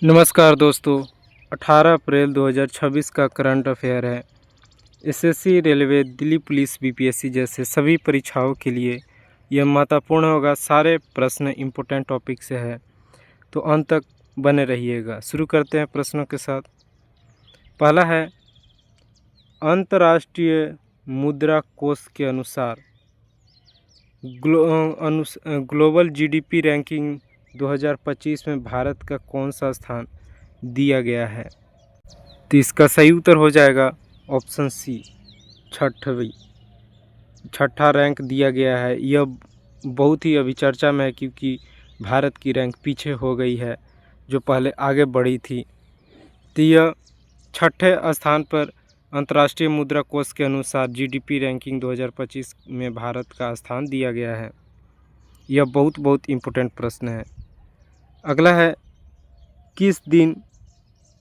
नमस्कार दोस्तों। 18 अप्रैल 2026 का करंट अफेयर है। SSC, railway, Delhi police, BPSC जैसे सभी परीक्षाओं के लिए यह महत्वपूर्ण होगा। सारे प्रश्न इम्पोर्टेंट टॉपिक से है, तो अंत तक बने रहिएगा। शुरू करते हैं प्रश्नों के साथ। पहला है, अंतर्राष्ट्रीय मुद्रा कोष के अनुसार ग्लोबल जीडीपी रैंकिंग 2025 में भारत का कौन सा स्थान दिया गया है? तो इसका सही उत्तर हो जाएगा ऑप्शन सी, छठा रैंक दिया गया है। यह बहुत ही अभी चर्चा में है क्योंकि भारत की रैंक पीछे हो गई है, जो पहले आगे बढ़ी थी। तो यह छठे स्थान पर अंतर्राष्ट्रीय मुद्रा कोष के अनुसार जीडीपी रैंकिंग 2025 में भारत का स्थान दिया गया है। यह बहुत इम्पोर्टेंट प्रश्न है। अगला है, किस दिन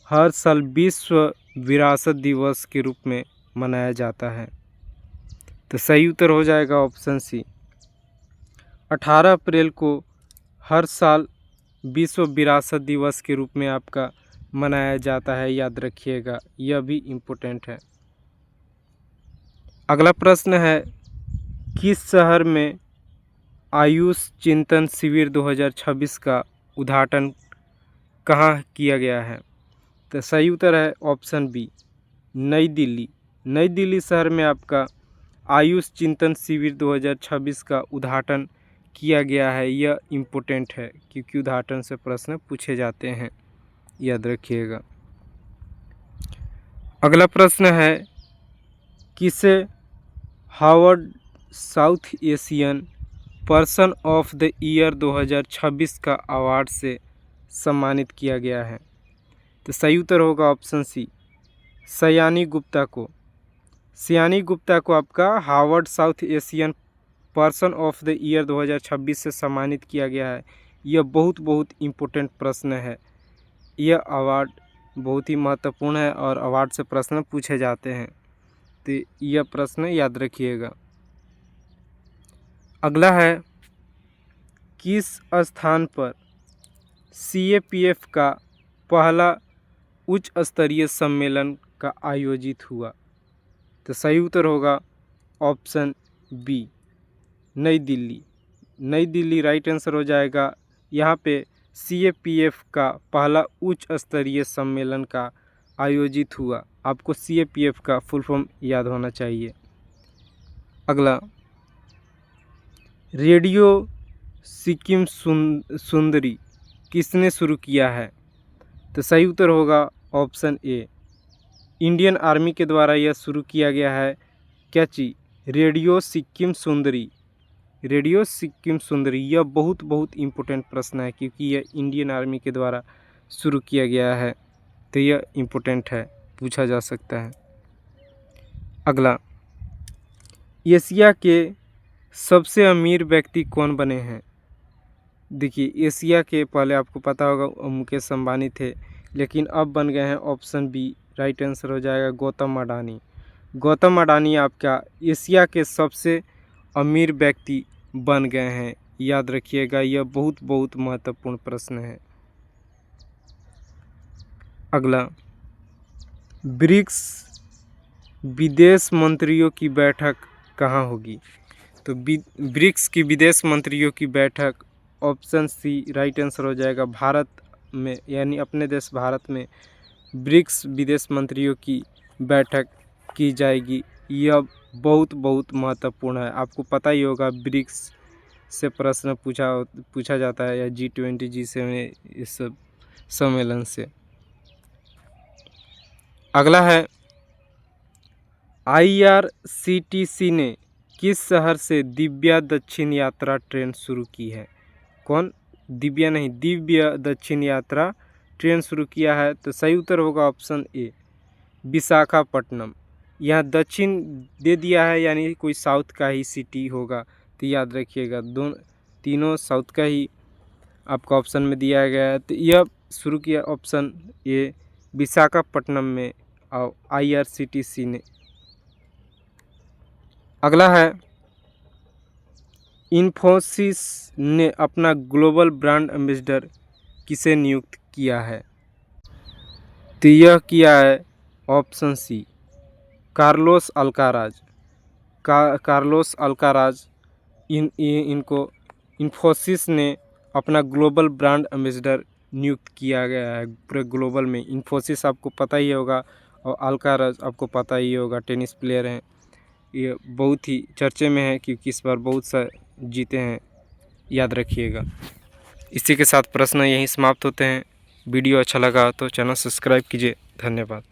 हर साल विश्व विरासत दिवस के रूप में मनाया जाता है? तो सही उत्तर हो जाएगा ऑप्शन सी, 18 अप्रैल को हर साल विश्व विरासत दिवस के रूप में आपका मनाया जाता है। याद रखिएगा, यह भी इम्पोर्टेंट है। अगला प्रश्न है, किस शहर में आयुष चिंतन शिविर 2026 का उद्घाटन कहाँ किया गया है? तो सही उत्तर है ऑप्शन बी, नई दिल्ली। नई दिल्ली शहर में आपका आयुष चिंतन शिविर 2026 का उद्घाटन किया गया है। यह इम्पोर्टेंट है क्योंकि उद्घाटन से प्रश्न पूछे जाते हैं, याद रखिएगा। अगला प्रश्न है, किसे Harvard south Asian person of the year 2026 का अवार्ड से सम्मानित किया गया है? तो सही उत्तर होगा ऑप्शन सी, सयानी गुप्ता को। सयानी गुप्ता को आपका Harvard south Asian person of the year 2026 से सम्मानित किया गया है। यह बहुत इम्पोर्टेंट प्रश्न है। यह अवार्ड बहुत ही महत्वपूर्ण है और अवार्ड से प्रश्न पूछे जाते हैं, तो यह प्रश्न याद रखिएगा। अगला है, किस स्थान पर सीएपीएफ का पहला उच्च स्तरीय सम्मेलन का आयोजित हुआ? तो सही उत्तर होगा ऑप्शन बी, नई दिल्ली। नई दिल्ली राइट आंसर हो जाएगा। यहाँ पे सीएपीएफ का पहला उच्च स्तरीय सम्मेलन का आयोजित हुआ। आपको सीएपीएफ का फुल फॉर्म याद होना चाहिए। अगला, रेडियो सिक्किम सुंदरी किसने शुरू किया है? तो सही उत्तर होगा ऑप्शन ए, इंडियन आर्मी के द्वारा यह शुरू किया गया है। क्या चीज़? रेडियो सिक्किम सुंदरी। रेडियो सिक्किम सुंदरी यह बहुत इम्पोर्टेंट प्रश्न है क्योंकि यह इंडियन आर्मी के द्वारा शुरू किया गया है, तो यह इम्पोर्टेंट है, पूछा जा सकता है। अगला, एशिया के सबसे अमीर व्यक्ति कौन बने हैं? देखिए, एशिया के पहले आपको पता होगा मुकेश अंबानी थे, लेकिन अब बन गए हैं ऑप्शन बी, राइट आंसर हो जाएगा गौतम अडानी। गौतम अडानी आपका एशिया के सबसे अमीर व्यक्ति बन गए हैं। याद रखिएगा, यह बहुत महत्वपूर्ण प्रश्न है। अगला, ब्रिक्स विदेश मंत्रियों की बैठक कहाँ होगी? तो ब्रिक्स की विदेश मंत्रियों की बैठक ऑप्शन सी राइट आंसर हो जाएगा भारत में, यानी अपने देश भारत में ब्रिक्स विदेश मंत्रियों की बैठक की जाएगी। यह बहुत महत्वपूर्ण है। आपको पता ही होगा ब्रिक्स से प्रश्न पूछा जाता है, या G20 G7 इस सब सम्मेलन से। अगला है, IRCTC ने किस शहर से दिव्या दक्षिण यात्रा ट्रेन शुरू की है? कौन? दिव्या नहीं, दिव्य दक्षिण यात्रा ट्रेन शुरू किया है। तो सही उत्तर होगा ऑप्शन ए, विशाखापट्टनम। यहाँ दक्षिण दे दिया है, यानी कोई साउथ का ही सिटी होगा, तो याद रखिएगा तीनों साउथ का ही आपका ऑप्शन में दिया गया है। तो यह शुरू किया ऑप्शन ए, विशाखापट्टनम में IRCTC ने। अगला है, इन्फोसिस ने अपना ग्लोबल ब्रांड एम्बेसडर किसे नियुक्त किया है? तो यह किया है option C Carlos Alcaraz. Carlos Alcaraz इनको इन्फोसिस ने अपना ग्लोबल ब्रांड एम्बेसडर नियुक्त किया गया है। पूरे ग्लोबल में इन्फोसिस आपको पता ही होगा और अल्काराज आपको पता ही होगा, टेनिस प्लेयर हैं। ये बहुत ही चर्चे में है क्योंकि इस बार बहुत सा जीते हैं, याद रखिएगा। इसी के साथ प्रश्न यहीं समाप्त होते हैं। वीडियो अच्छा लगा तो चैनल सब्सक्राइब कीजिए। धन्यवाद।